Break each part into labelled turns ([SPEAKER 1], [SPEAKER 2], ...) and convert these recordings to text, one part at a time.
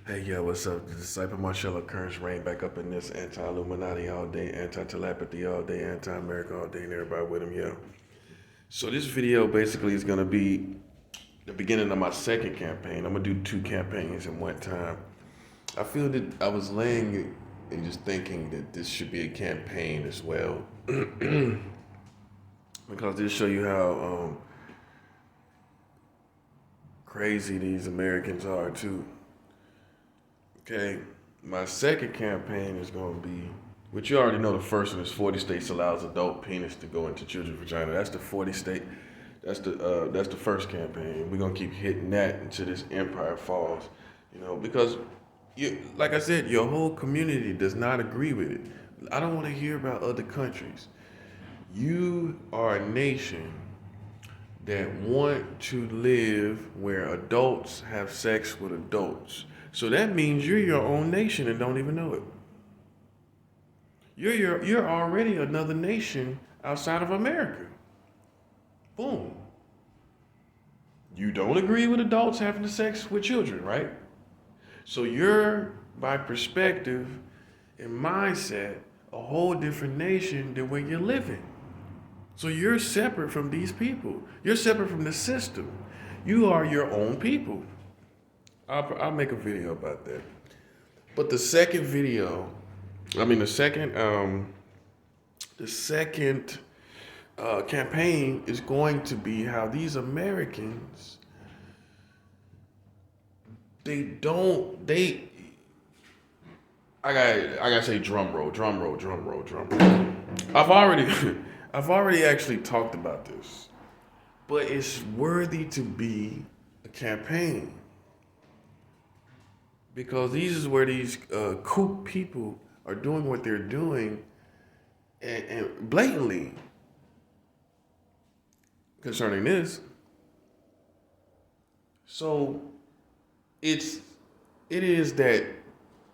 [SPEAKER 1] Hey, yo, what's up? The disciple Marshall Occurrence reign back up in this anti-Illuminati all day, anti-telepathy all day, anti-America all day, and everybody with him, yo. So this video basically is gonna be the beginning of my second campaign. I'm gonna do two campaigns in one time. I feel that I was laying and just thinking that this should be a campaign as well, because this show you how crazy these Americans are too. Okay, my second campaign is going to be, which you already know, the first one is 40 states allows adult penis to go into children's vagina. That's the 40 state. That's the first campaign. We're gonna keep hitting that until this empire falls. Because like I said, your whole community does not agree with it. I don't want to hear about other countries. You are a nation that want to live where adults have sex with adults. So that means you're your own nation and don't even know it. You're already another nation outside of America. Boom. You don't agree with adults having sex with children, right? So you're, by perspective and mindset, a whole different nation than where you're living. So you're separate from these people. You're separate from the system. You are your own people. I'll make a video about that. But the second video, I mean the second campaign is going to be how these Americans, they I gotta say drum roll, drum roll, drum roll, drum roll. I've already I've already actually talked about this, but it's worthy to be a campaign because these is where these kook people are doing what they're doing and blatantly concerning this. So it is that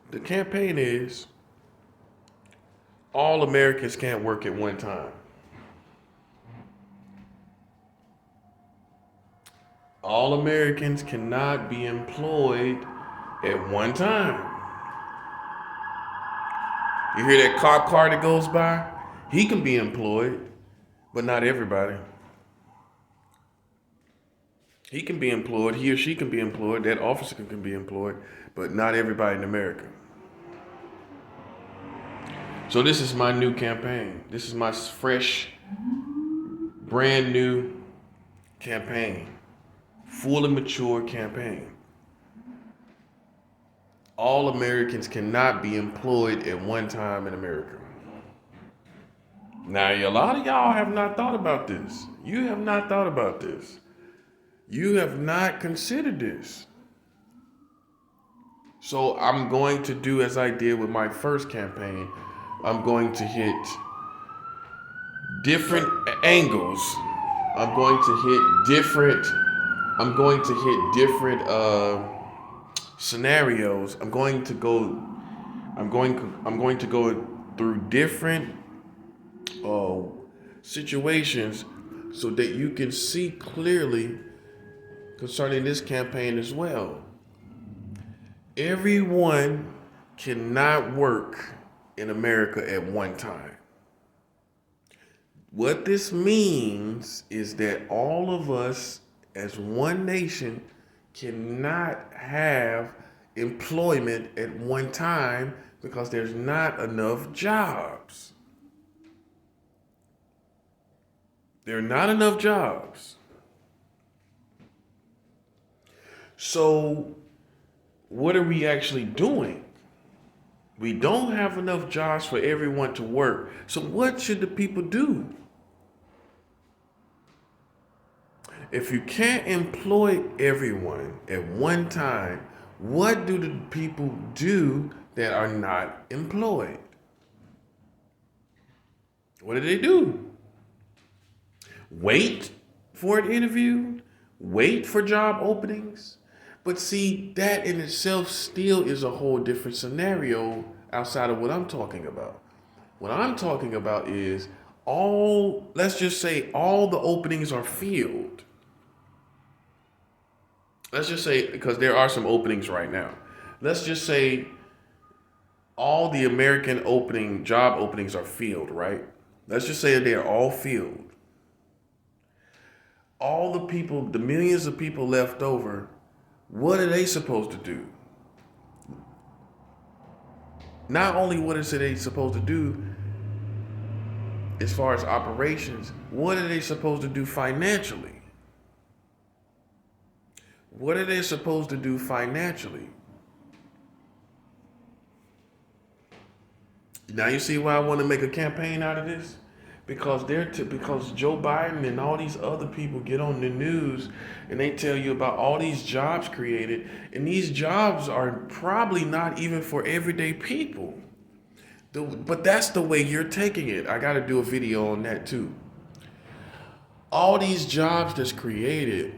[SPEAKER 1] the campaign is all Americans can't work at one time. All Americans cannot be employed at one time. You hear that cop car that goes by? He can be employed, but not everybody. He can be employed, he or she can be employed, that officer can be employed, but not everybody in America. So this is my new campaign. This is my fresh, brand new campaign. Fully mature campaign. All Americans cannot be employed at one time in America. Now, a lot of y'all have not thought about this. You have not thought about this. You have not considered this. So I'm going to do as I did with my first campaign. I'm going to hit different angles. I'm going to hit different scenarios. I'm going to go through different situations so that you can see clearly concerning this campaign as well. Everyone cannot work in America at one time. What this means is that all of us as one nation cannot have employment at one time because there's not enough jobs. There are not enough jobs. So what are we actually doing? We don't have enough jobs for everyone to work. So what should the people do? If you can't employ everyone at one time, what do the people do that are not employed? What do they do? Wait for an interview? Wait for job openings? But see, that in itself still is a whole different scenario outside of what I'm talking about. What I'm talking about is let's just say all the openings are filled. Let's just say, because there are some openings right now. let's just say all the American job openings are filled, right? Let's just say they're all filled. All the people, the millions of people left over, what are they supposed to do? Not only what is it they supposed to do as far as operations, what are they supposed to do financially? What are they supposed to do financially? Now you see why I want to make a campaign out of this? Because because Joe Biden and all these other people get on the news and they tell you about all these jobs created, and these jobs are probably not even for everyday people. But that's the way you're taking it. I got to do a video on that too. All these jobs that's created,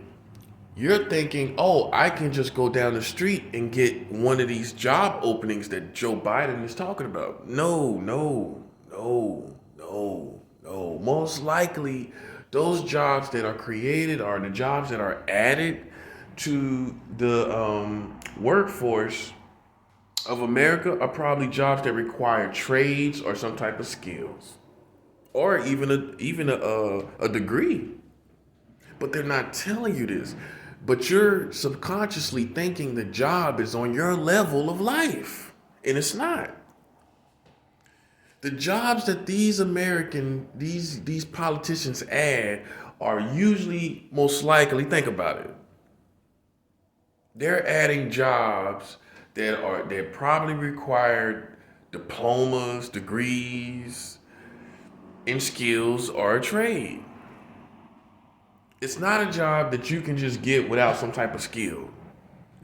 [SPEAKER 1] you're thinking, oh, I can just go down the street and get one of these job openings that Joe Biden is talking about. No. Most likely, those jobs that are created are the jobs that are added to the workforce of America are probably jobs that require trades or some type of skills, or even a degree. But they're not telling you this. But you're subconsciously thinking the job is on your level of life, and it's not. The jobs that these politicians add are usually, most likely, think about it. They're adding jobs that probably require diplomas, degrees, and skills or a trade. It's not a job that you can just get without some type of skill.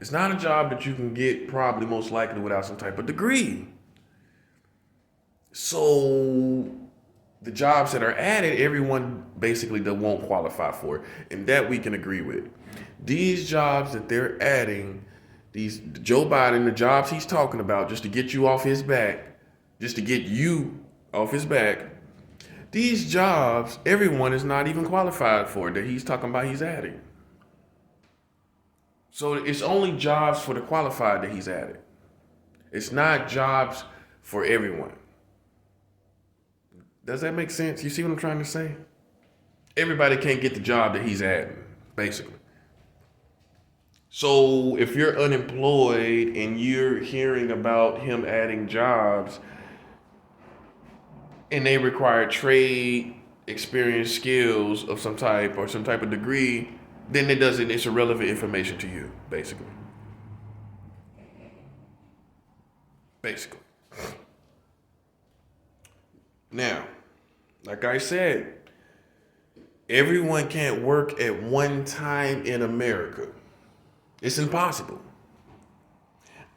[SPEAKER 1] It's not a job that you can get probably most likely without some type of degree. So the jobs that are added, everyone basically that won't qualify for, and that we can agree with. These jobs that they're adding, Joe Biden, the jobs he's talking about, just to get you off his back, just to get you off his back, these jobs, everyone is not even qualified for that he's talking about he's adding. So it's only jobs for the qualified that he's adding. It's not jobs for everyone. Does that make sense? You see what I'm trying to say? Everybody can't get the job that he's adding, basically. So if you're unemployed and you're hearing about him adding jobs and they require trade, experience, skills of some type or some type of degree, then it's irrelevant information to you, basically. Basically. Now, like I said, everyone can't work at one time in America. It's impossible.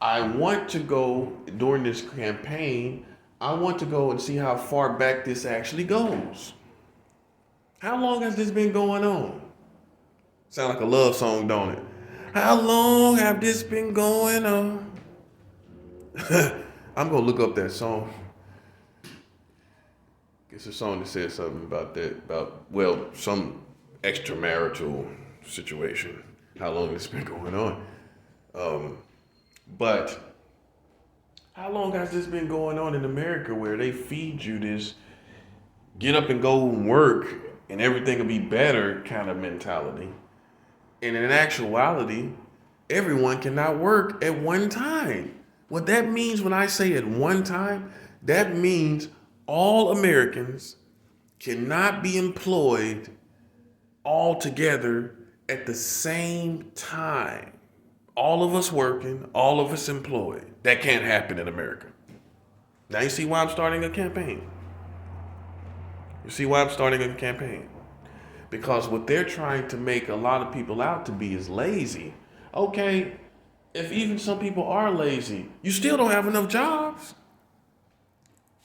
[SPEAKER 1] I want to go during this campaign, I want to go and see how far back this actually goes. How long has this been going on? Sound like a love song, don't it? How long have this been going on? I'm gonna look up that song. It's a song that says something about some extramarital situation. How long it's been going on. But how long has this been going on in America where they feed you this get up and go and work and everything will be better kind of mentality? And in actuality, everyone cannot work at one time. What that means when I say at one time, that means all Americans cannot be employed all together at the same time. All of us working, all of us employed. That can't happen in America. Now you see why I'm starting a campaign. You see why I'm starting a campaign? Because what they're trying to make a lot of people out to be is lazy. Okay, if even some people are lazy, you still don't have enough jobs.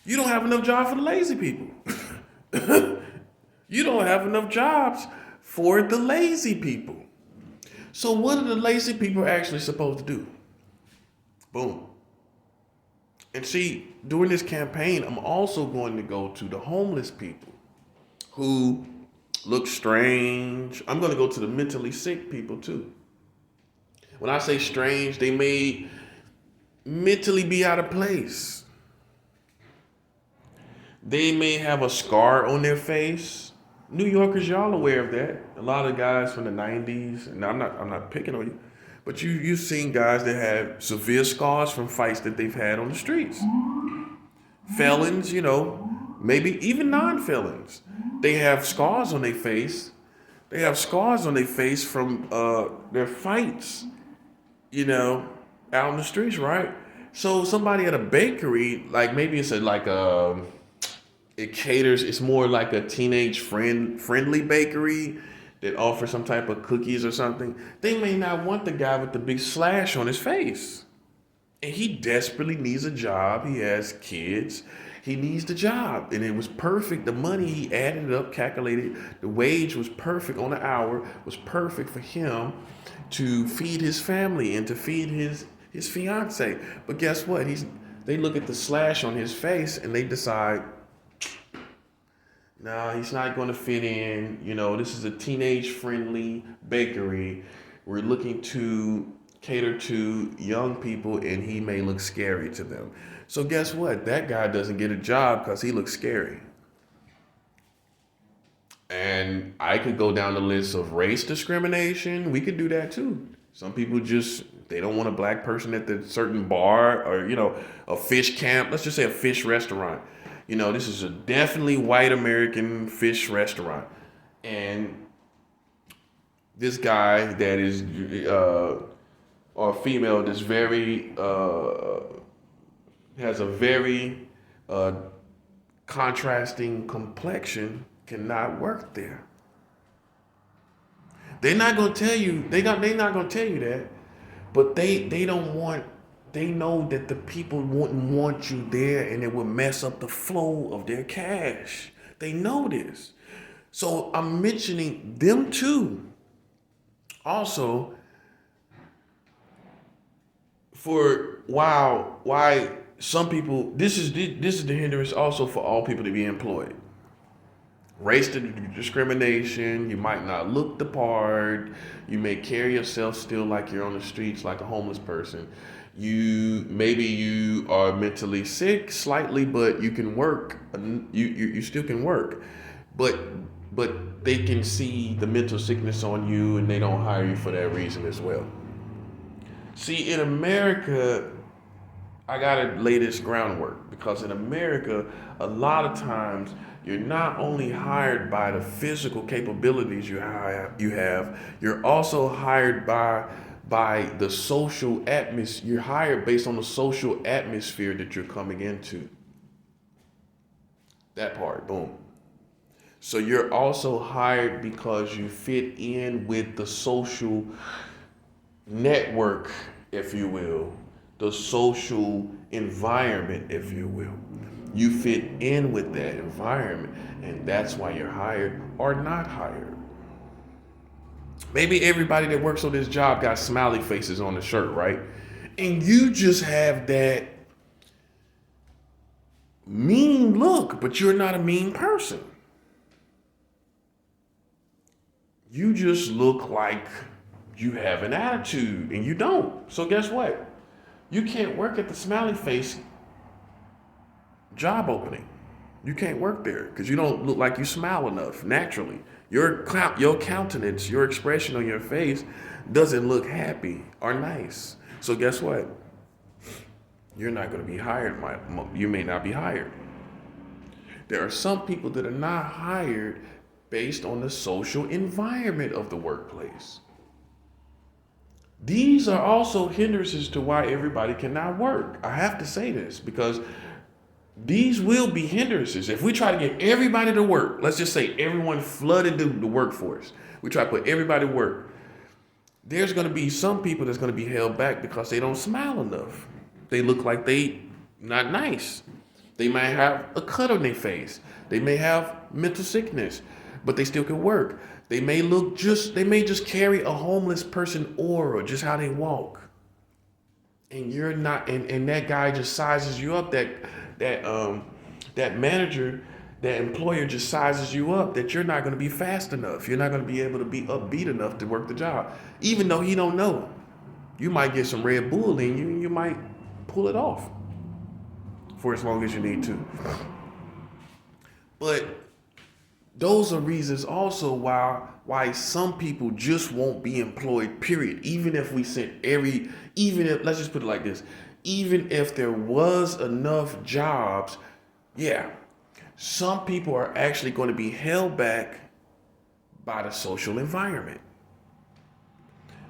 [SPEAKER 1] You don't have enough jobs for the lazy people. You don't have enough jobs for the lazy people. So what are the lazy people actually supposed to do? Boom. And see, during this campaign, I'm also going to go to the homeless people who look strange. I'm going to go to the mentally sick people too. When I say strange, they may mentally be out of place. They may have a scar on their face. New Yorkers, y'all aware of that. A lot of guys from the 90s, and I'm not picking on you, but you've seen guys that have severe scars from fights that they've had on the streets. Felons, maybe even non-felons. They have scars on their face. They have scars on their face from their fights, out in the streets, right? So somebody at a bakery, like maybe it caters, it's more like a teenage friendly bakery that offers some type of cookies or something. They may not want the guy with the big slash on his face. And he desperately needs a job. He has kids. He needs the job. And it was perfect. The money he added up, calculated, the wage was perfect on the hour, was perfect for him to feed his family and to feed his fiance. But guess what? They look at the slash on his face and they decide, no, he's not going to fit in. This is a teenage-friendly bakery. We're looking to cater to young people, and he may look scary to them. So guess what? That guy doesn't get a job because he looks scary. And I could go down the list of race discrimination. We could do that too. Some people they don't want a black person at the certain bar or, a fish camp. Let's just say a fish restaurant. This is a definitely white American fish restaurant. And this guy that is, or female that's has a very contrasting complexion cannot work there. They're not going to tell you, they're not going to tell you that, but they don't want, they know that the people wouldn't want you there and it would mess up the flow of their cash. They know this. So I'm mentioning them too. Also, for why some people, this is the hindrance also for all people to be employed. Race discrimination, you might not look the part, you may carry yourself still like you're on the streets like a homeless person. Maybe you are mentally sick slightly, but you can work. You still can work, but they can see the mental sickness on you, and they don't hire you for that reason as well. See, in America, I gotta lay this groundwork because in America, a lot of times you're not only hired by the physical capabilities you have, you're also hired by the social atmosphere. You're hired based on the social atmosphere that you're coming into. That part, boom. So you're also hired because you fit in with the social network, if you will, the social environment, if you will. You fit in with that environment, and that's why you're hired or not hired. Maybe everybody that works on this job got smiley faces on the shirt, right? And you just have that mean look, but you're not a mean person. You just look like you have an attitude, and you don't. So guess what? You can't work at the smiley face job opening. You can't work there because you don't look like you smile enough naturally. Your countenance, your expression on your face doesn't look happy or nice. So guess what? You're not going to be hired. You may not be hired. There are some people that are not hired based on the social environment of the workplace. These are also hindrances to why everybody cannot work. I have to say this because these will be hindrances. If we try to get everybody to work, let's just say everyone flooded the workforce. We try to put everybody to work. There's going to be some people that's going to be held back because they don't smile enough. They look like they not nice. They might have a cut on their face. They may have mental sickness, but they still can work. They may just carry a homeless person aura, just how they walk. And you're not, and that guy just sizes you up, that manager, that employer just sizes you up that you're not going to be fast enough. You're not going to be able to be upbeat enough to work the job, even though he don't know. You might get some Red Bull in you, and you might pull it off for as long as you need to. But those are reasons also why some people just won't be employed, period. Even if let's just put it like this, even if there was enough jobs, yeah, some people are actually going to be held back by the social environment.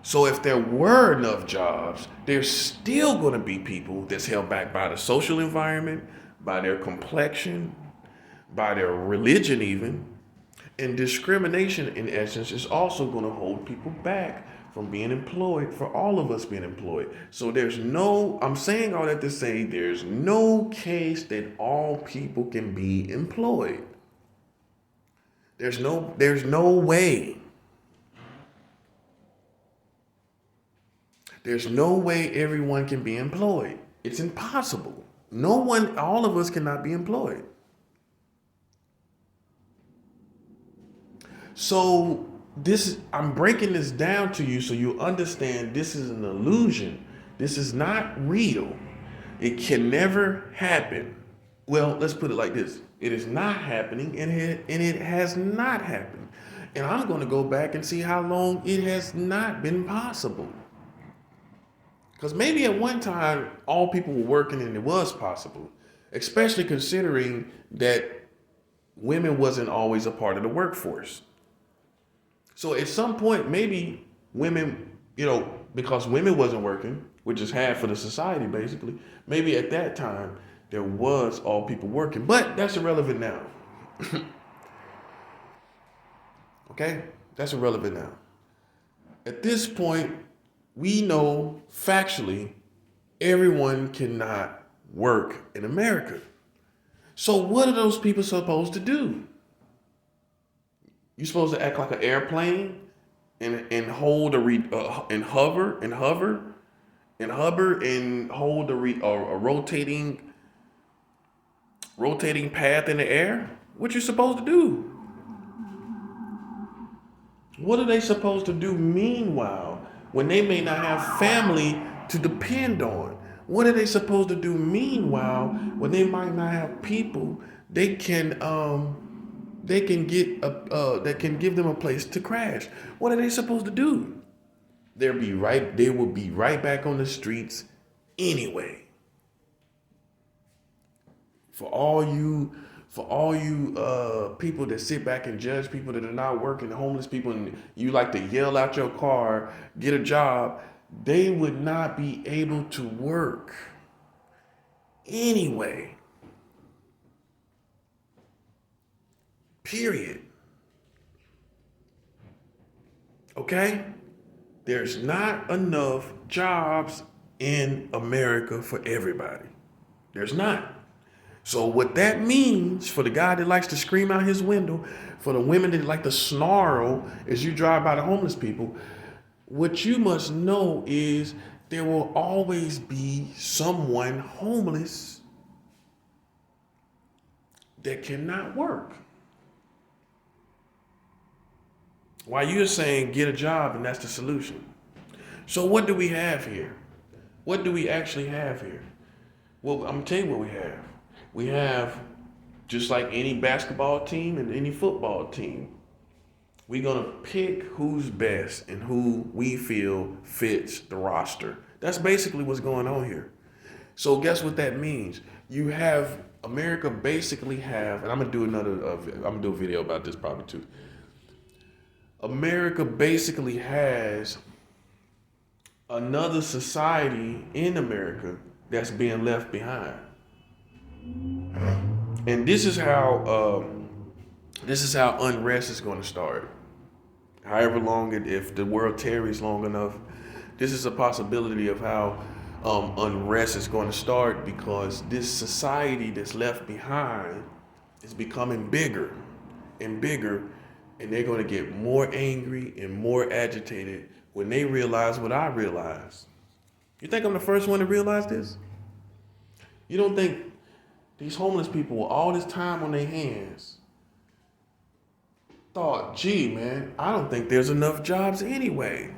[SPEAKER 1] So if there were enough jobs, there's still going to be people that's held back by the social environment, by their complexion, by their religion even. And discrimination, in essence, is also going to hold people back from being employed, for all of us being employed. So I'm saying all that to say there's no case that all people can be employed. There's no way. There's no way everyone can be employed. It's impossible. All of us cannot be employed. So I'm breaking this down to you so you understand this is an illusion. This is not real. It can never happen. Well, let's put it like this. It is not happening, and it has not happened. And I'm going to go back and see how long it has not been possible. Because maybe at one time, all people were working and it was possible, especially considering that women wasn't always a part of the workforce. So at some point, maybe women, because women wasn't working, which is half of the society basically, maybe at that time there was all people working. But that's irrelevant now. Okay? That's irrelevant now. At this point, we know factually everyone cannot work in America. So what are those people supposed to do? You're supposed to act like an airplane and hold and hover and hold a rotating path in the air? What you supposed to do? What are they supposed to do meanwhile when they may not have family to depend on? What are they supposed to do meanwhile when they might not have people they can get that can give them a place to crash? What are they supposed to do? They will be right back on the streets anyway. For all you people that sit back and judge people that are not working, homeless people, and you like to yell out your car, get a job, they would not be able to work anyway. Period. Okay? There's not enough jobs in America for everybody. There's not. So what that means for the guy that likes to scream out his window, for the women that like to snarl as you drive by the homeless people, what you must know is there will always be someone homeless that cannot work. While you're saying get a job and that's the solution. So what do we have here? What do we actually have here? Well, I'm gonna tell you what we have. We have, just like any basketball team and any football team, we're gonna pick who's best and who we feel fits the roster. That's basically what's going on here. So guess what that means? You have America basically have, and I'm gonna do a video about this probably too. America basically has another society in America that's being left behind. And this is how unrest is going to start. However long if the world tarries long enough, this is a possibility of how unrest is going to start, because this society that's left behind is becoming bigger and bigger, and they're going to get more angry and more agitated when they realize what I realized. You think I'm the first one to realize this? You don't think these homeless people with all this time on their hands thought, gee, man, I don't think there's enough jobs anyway.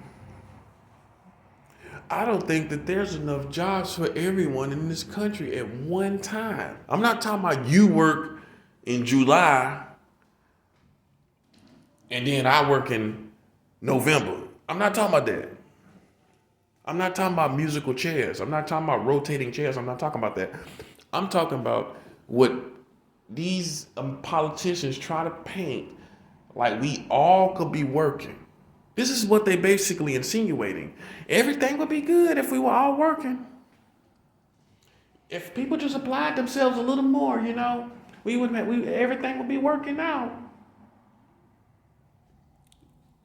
[SPEAKER 1] I don't think that there's enough jobs for everyone in this country at one time. I'm not talking about you work in July and then I work in November. I'm not talking about that. I'm not talking about musical chairs. I'm not talking about rotating chairs. I'm not talking about that. I'm talking about what these politicians try to paint like we all could be working. This is what they basically insinuating. Everything would be good if we were all working. If people just applied themselves a little more, everything would be working out.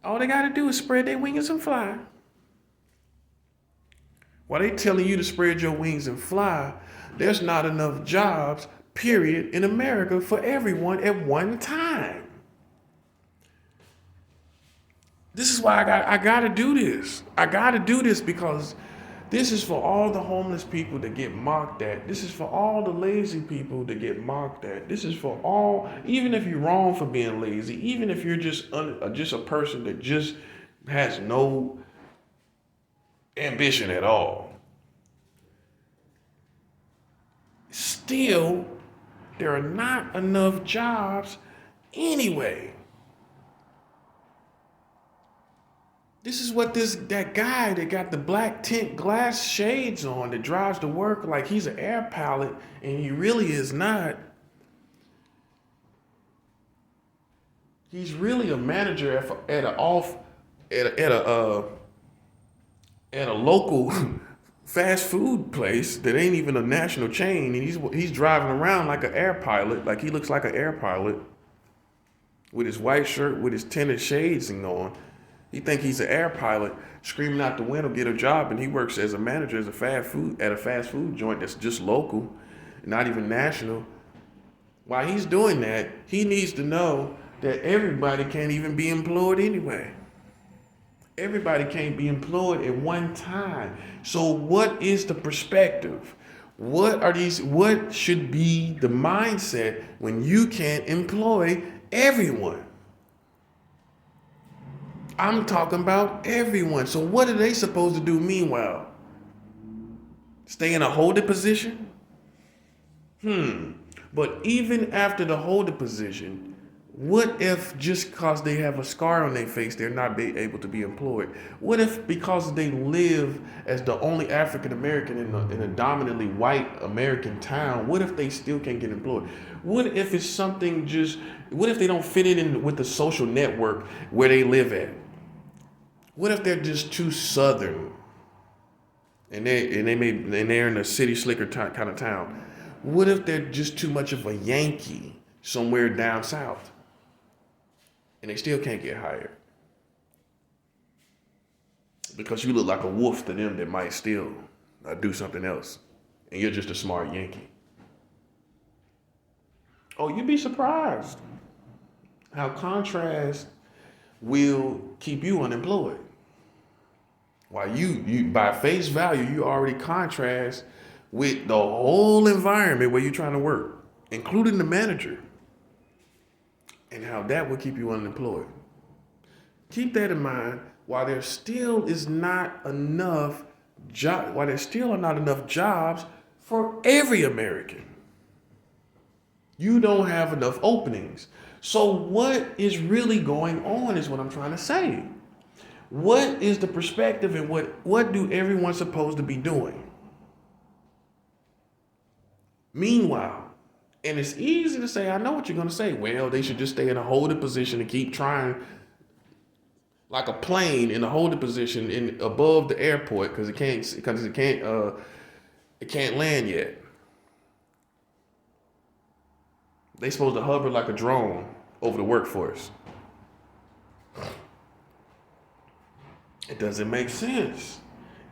[SPEAKER 1] All they got to do is spread their wings and fly. While they telling you to spread your wings and fly, there's not enough jobs, period, in America for everyone at one time. This is why I got to do this. I got to do this because this is for all the homeless people that get mocked at. This is for all the lazy people that get mocked at. This is for all, even if you're wrong for being lazy, even if you're just a person that just has no ambition at all. Still, there are not enough jobs anyway. This is what that guy that got the black tint glass shades on that drives to work like he's an air pilot and he really is not. He's really a manager at a local fast food place that ain't even a national chain, and he's driving around like an air pilot, like he looks like an air pilot with his white shirt with his tinted shades and on. He think he's an air pilot, screaming out the window, get a job, and he works as a manager at a fast food joint that's just local, not even national. While he's doing that, he needs to know that everybody can't even be employed anyway. Everybody can't be employed at one time. So what is the perspective? What should be the mindset when you can't employ everyone? I'm talking about everyone. So what are they supposed to do meanwhile? Stay in a holding position? But even after the holding position, what if just because they have a scar on their face, they're not able to be employed? What if because they live as the only African American in a dominantly white American town, what if they still can't get employed? What if it's what if they don't fit in with the social network where they live at? What if they're just too southern and they're in a city slicker kind of town? What if they're just too much of a Yankee somewhere down south and they still can't get hired? Because you look like a wolf to them that might still do something else and you're just a smart Yankee. Oh, you'd be surprised how contrast will keep you unemployed. While you by face value, you already contrast with the whole environment where you're trying to work, including the manager, and how that will keep you unemployed. Keep that in mind. While there still are not enough jobs for every American. You don't have enough openings. So what is really going on is what I'm trying to say. What is the perspective and what do everyone supposed to be doing? Meanwhile, and it's easy to say, I know what you're going to say. Well, they should just stay in a holding position and keep trying like a plane in a holding position above the airport because it can't land yet. They supposed to hover like a drone over the workforce. It doesn't make sense.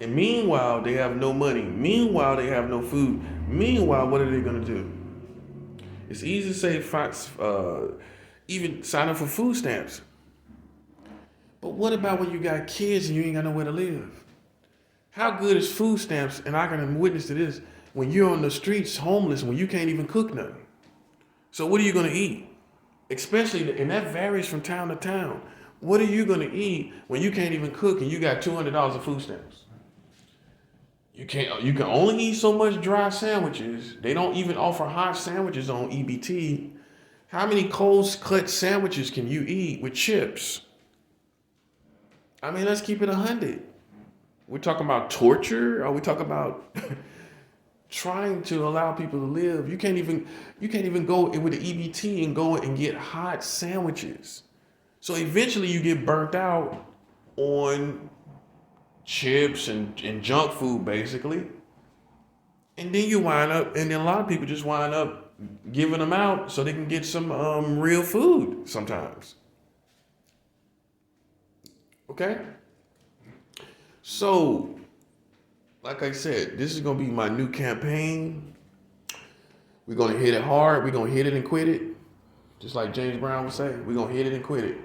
[SPEAKER 1] And meanwhile, they have no money. Meanwhile, they have no food. Meanwhile, what are they going to do? It's easy to say, even sign up for food stamps. But what about when you got kids and you ain't got nowhere to live? How good is food stamps? And I can witness to this when you're on the streets homeless, when you can't even cook nothing. So what are you going to eat? Especially, and that varies from town to town. What are you going to eat when you can't even cook and you got $200 of food stamps? You can only eat so much dry sandwiches. They don't even offer hot sandwiches on EBT. How many cold cut sandwiches can you eat with chips? I mean, let's keep it 100. We're talking about torture? Are we talking about trying to allow people to live? You can't even go with the EBT and go and get hot sandwiches. So eventually you get burnt out on chips and junk food basically. And then and then a lot of people just wind up giving them out so they can get some real food sometimes. Okay? So, like I said, this is gonna be my new campaign. We're gonna hit it hard. We're gonna hit it and quit it. Just like James Brown would say, we're gonna hit it and quit it.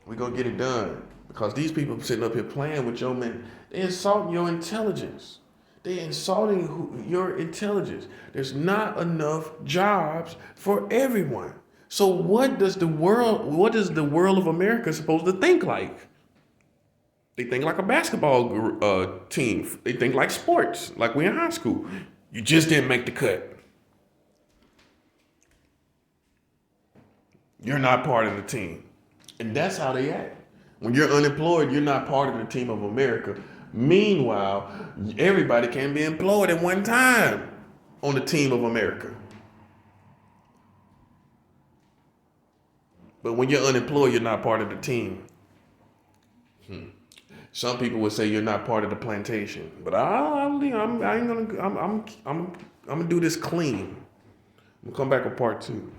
[SPEAKER 1] We're gonna get it done. Because these people sitting up here playing with your man, they insulting your intelligence. They insulting your intelligence. There's not enough jobs for everyone. So what is the world of America supposed to think like? They think like a basketball team. They think like sports, like we in high school. You just didn't make the cut. You're not part of the team. And that's how they act. When you're unemployed, you're not part of the team of America. Meanwhile, everybody can be employed at one time on the team of America. But when you're unemployed, you're not part of the team. Some people would say you're not part of the plantation, but I'm gonna do this clean. I'm gonna come back with part 2.